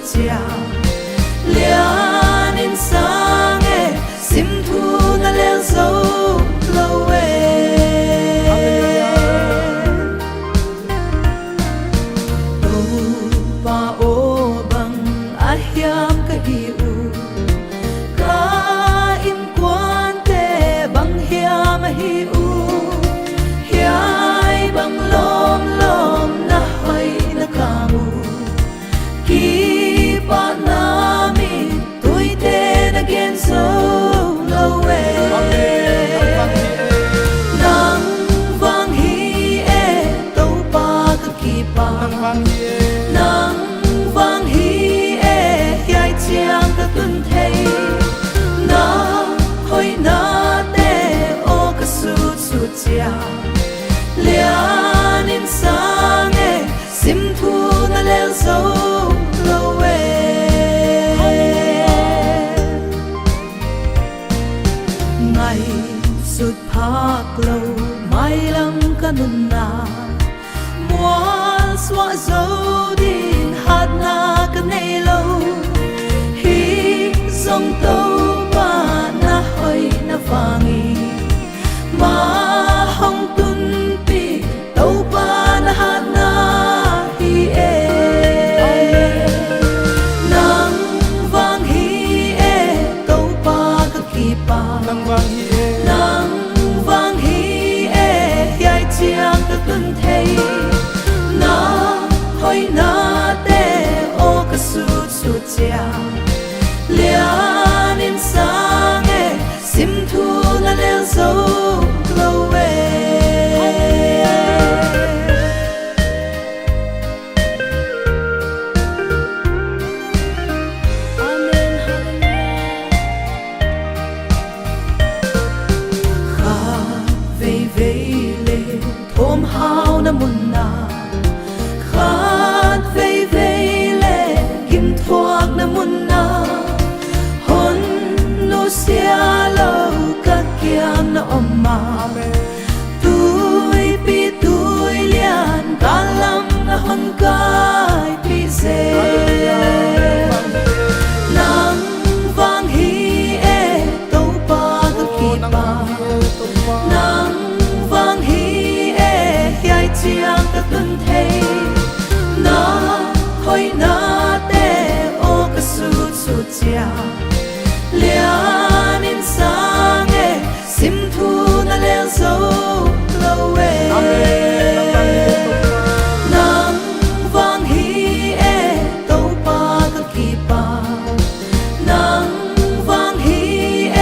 chia lian in sang e sim thu na lel zo lo e tu pa o bang a hiam ka hi u ka in kwan te bang hiam hi u hiai bang lom lom na hoi na kamu ki pa na mi tui te na gen so lo e nang vang hi e to pa ka ki pa nang vang hi e hiai chiang ka tun thei na hoi na te o ka su su chia lian in sang e sim thu na lel zo lo e ngày sụt phak lo mai lam kanun na mual swa zo din hat na ka nei lo hi zong to pa na hoi na vangi ma hong tun pi to pa na hat na hi e nang vang hi e to pa ka ki pa nang vang hi e hiai chiang ka tun thei na hoi na te o ka su su chia lian in sang e sim thu na lel zo lo e thom hao na mun na khat vei vei le kim thuak na mun na hon no sia lo ka kiam na omma tui pi tui lian kalam na hon kai pi se nang vang hi e to pa ka ki pa nang vang hi e hiai chiang ka tun thei na hoi na te o ka su su chia lian in sang e sim thu na lel zo lo e nang vang hi e to pa ka ki pa nang vang hi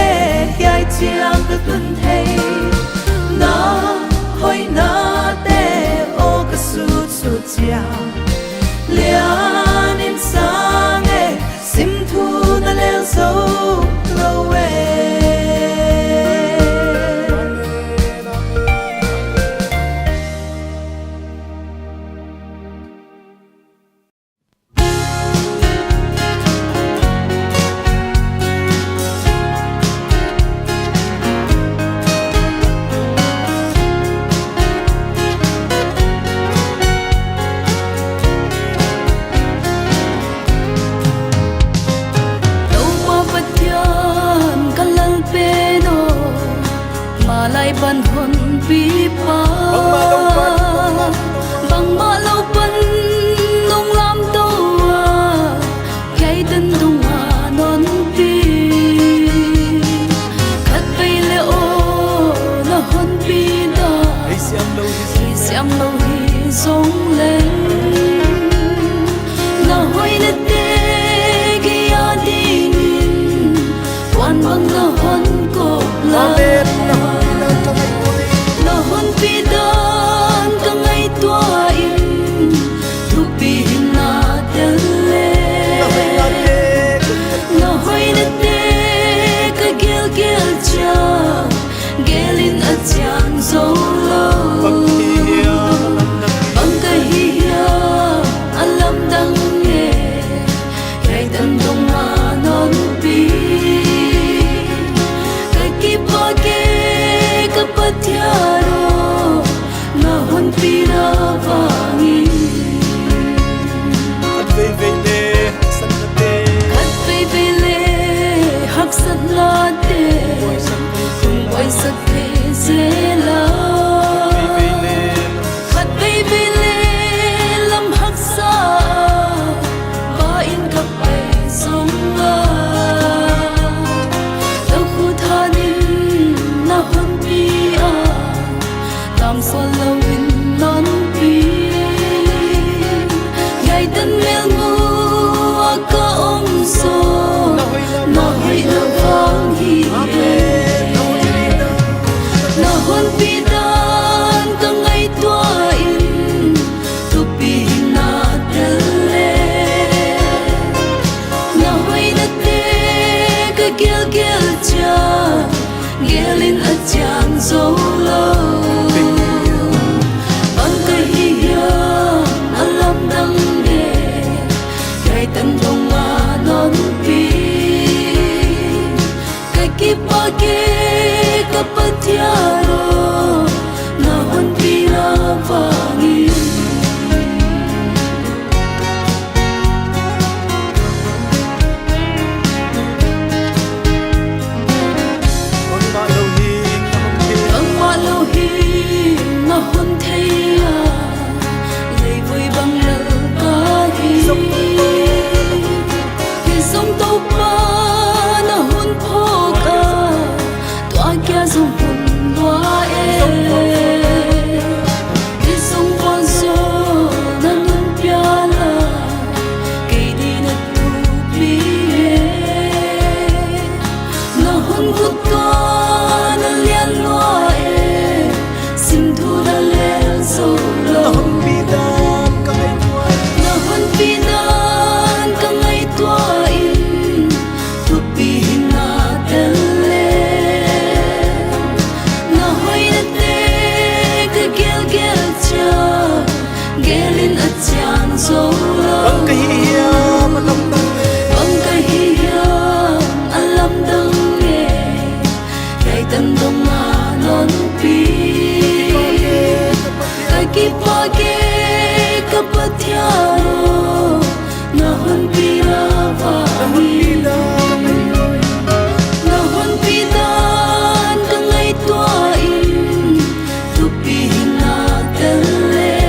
e hiai chiang ka tun thei na hoi na te o ka su su chia lian in sang e sim thu na lel zo lo e lại ban hồn pi pa bang ma lâu pan nong lam to kai tan dung non pi khat pai le o na hon pi da siam lo hi song lên na hoi na te ki ya ding quan bang na hon ko la lên ở chàng dấu lâu bằng cây hiền alam đắng nghề cây tân đông mà non pi cây kiếp ba kê kapatiaro na hon pi na vangi bằng cây hiền alam đắng nghề cây tân đông mà non pi cây kiếp ba kê kapatiaro na hon pi na vangi na hon pi dan ka ngay tua in tu pi na tele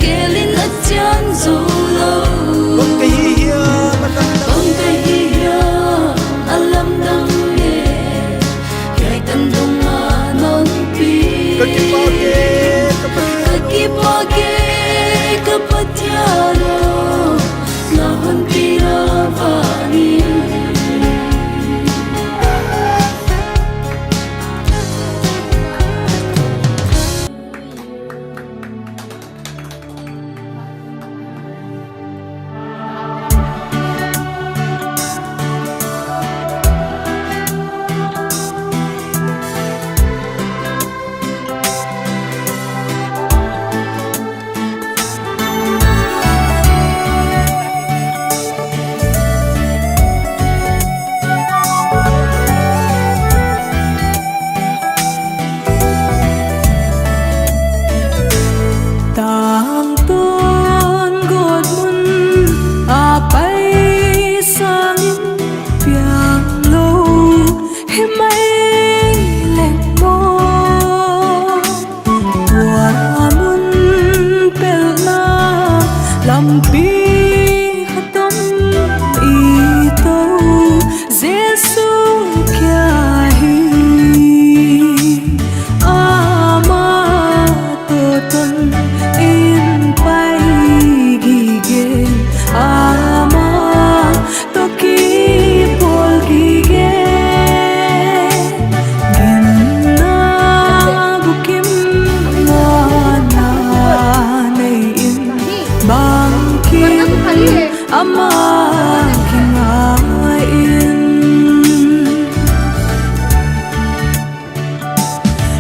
gelin at chan zolo bằng cây hiền alam đắng nghề cây tân đông mà non pi cây ba kê kapatiaro na hon pi na vangi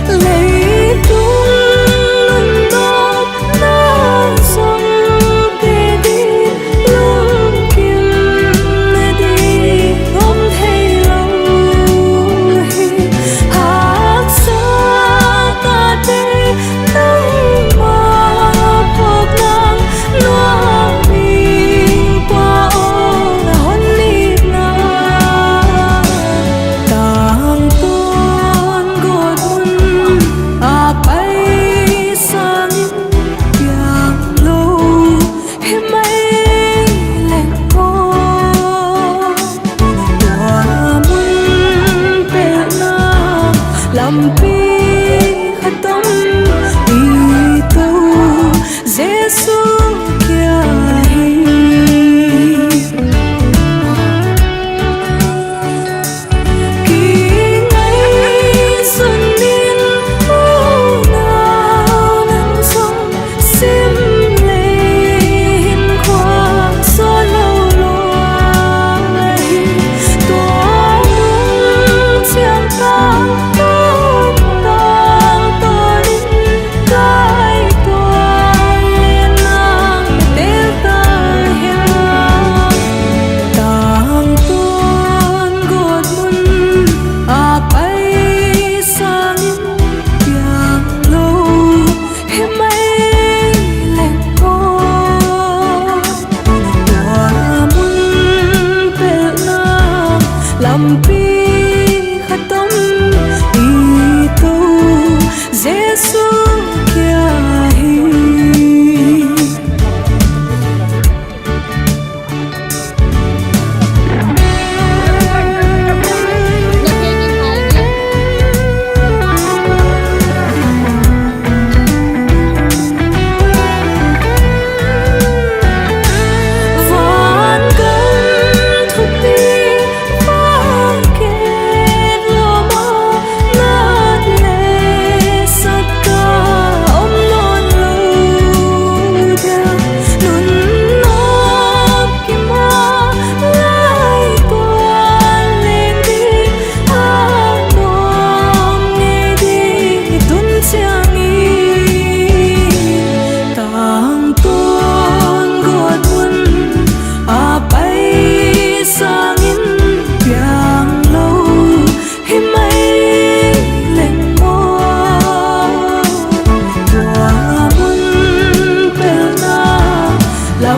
lấy tung đop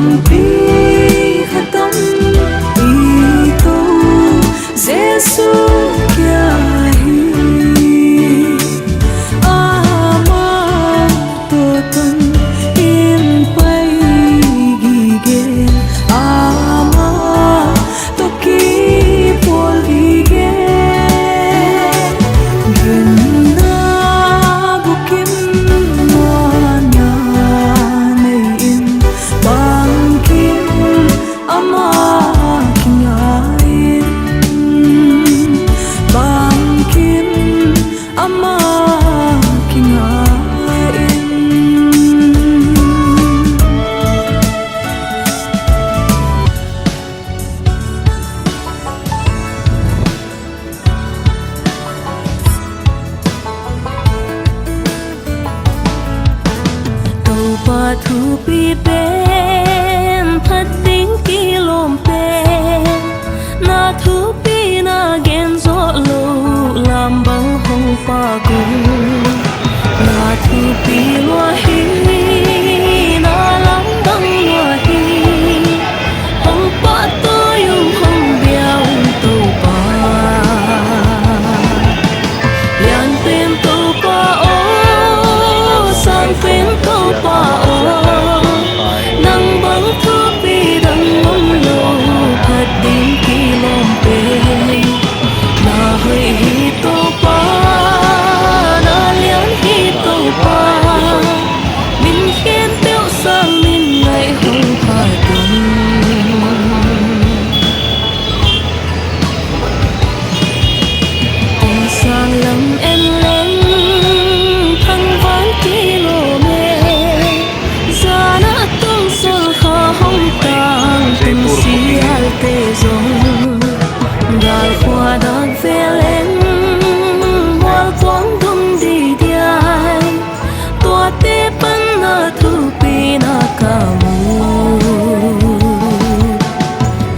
Ampi khatam ito Jesu kya hi Ama toton in pai gige Ama toki pol gige Gina bukim mana nein bangkim ama kingain bangkim ama kingain Tàu pa thu pi bên phát tiếng kỳ lom bên na thu pi na gen gió lô làm bằng hồng pa cùng na thu pi loa hi na lắm đắng loa hi hồng pa tôi yung hồng biao tàu pa Yan pin tàu pa ô sang pin tàu pa ô nang bang thu pi dang mong lo phat din ki lom pe na hơi hi tàu pa na lian hi tàu pa min khen tiêu sang min ngày hồng pha tung Ông sang lắm em lên thăng ván km Ra nã tung sol kha hong tang tung si al te zong Gal khoa đang về lên Hoa thoáng đông đi điai Tua tê bắn na thu pi na ca mu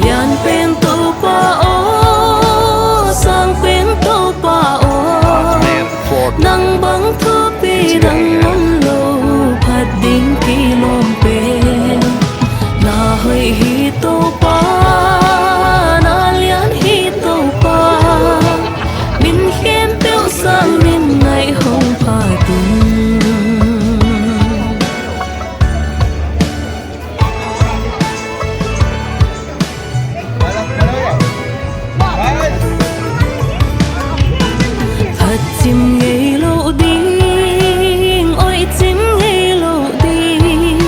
Yan pen tàu pa ô sang pen tàu pa ô nang bang thu pi dang mong lo phat ding ki lom pe na hơi hi tàu pa na lian hi tàu pa min khen tiêu sang min ngày hồng pha tung Thật chim ngây lộ đinh ôi chim ngây lộ đinh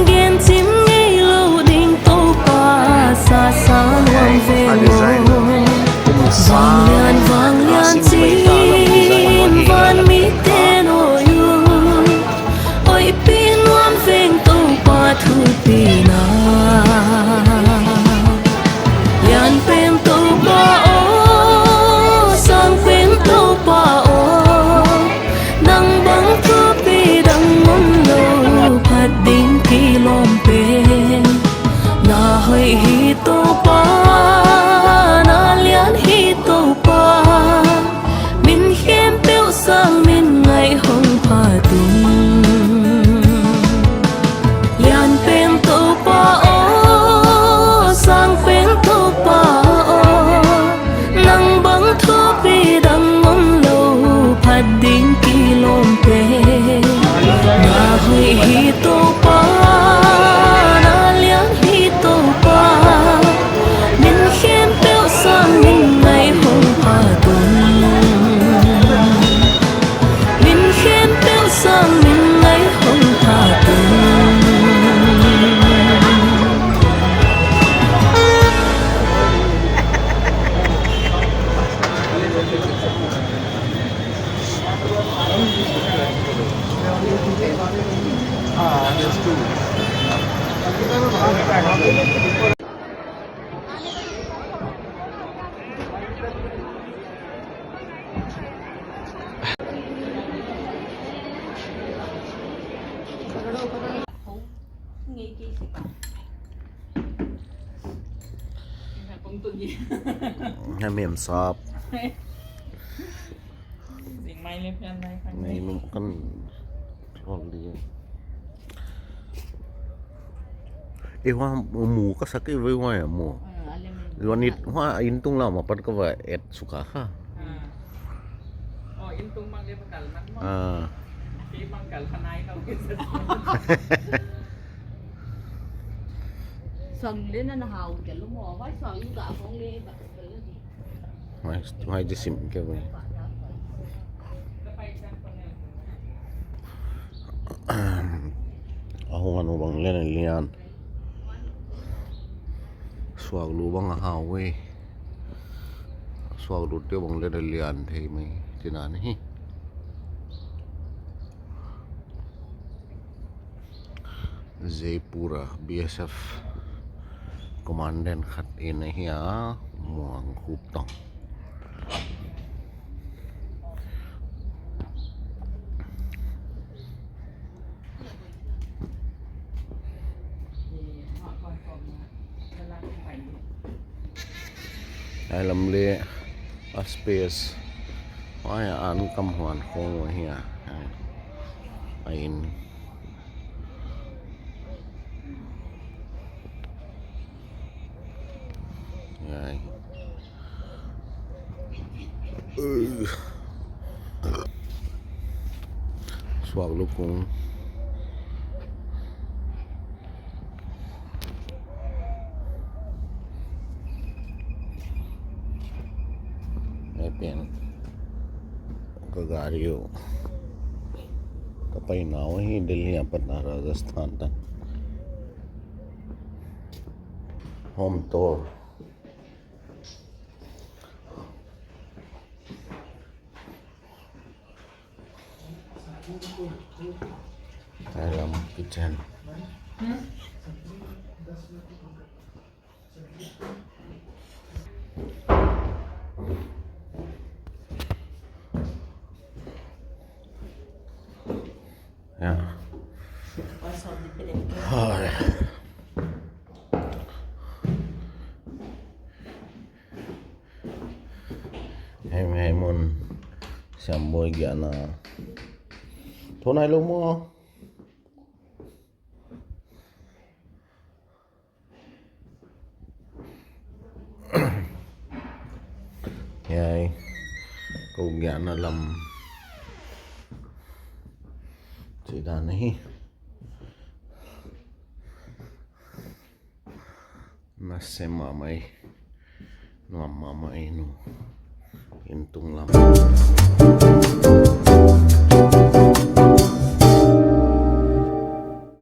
ghen chim ngây lộ đinh tàu pa xa xa loang về ngô vang lian chim van mi tên ôi ôi pin loang về tàu pa thu pi na Yan pen tàu pa ô sang pen tàu pa ô nang bang thu pi dang mong lo phat ding ki lom pe na hơi hi tàu pa na lian hi tàu pa min khem tiêu sang min ngày hồng pha tung Yan pen tàu pa ô sang pen tàu pa ô nang bang thu pi dang mong lo phat ding ki lom pe na hơi hi tàu pa na lian hi tàu pa min khen tiêu sang min ngày hồng pha tung min khen tiêu sang min ngày hồng pha tung nghi chiสิบบาทผมตุนยี ให้เมียมสอบ สิ่งไม่เล็บยันไรครั้ง ใน นี้ นุ่มกันห้องเรียน Iwa mu ka sakit iwa ya mu. Alam mo. Iwan it wa intung lah mapan ka ba et suka ha. Oh, intong mang bakal man mo. Kay mangkal kanay ka kinsa. Sần lên nó hào cái lúc mà vay sần như cả con lên bạn cái gì Mai jisim ke ba. Ako ano bang lian. Swag lu bang hawe. Swag lu te bang lian thei mai tinan hi. Jaipura BSF Commandant khat in hiya muang khup tong. Ai lam le a space ai an kam huan khong hiya ai in ai swag lu kung pen kagariyo kapay naw hi Delhi apat na Rajasthan tan home tour dalam kitchen ya em mon xem bôi gạ na thôn này luôn mua Yai câu gạ na làm chỉ đàn này mà xem mà mày nó mà mày nó intung lắm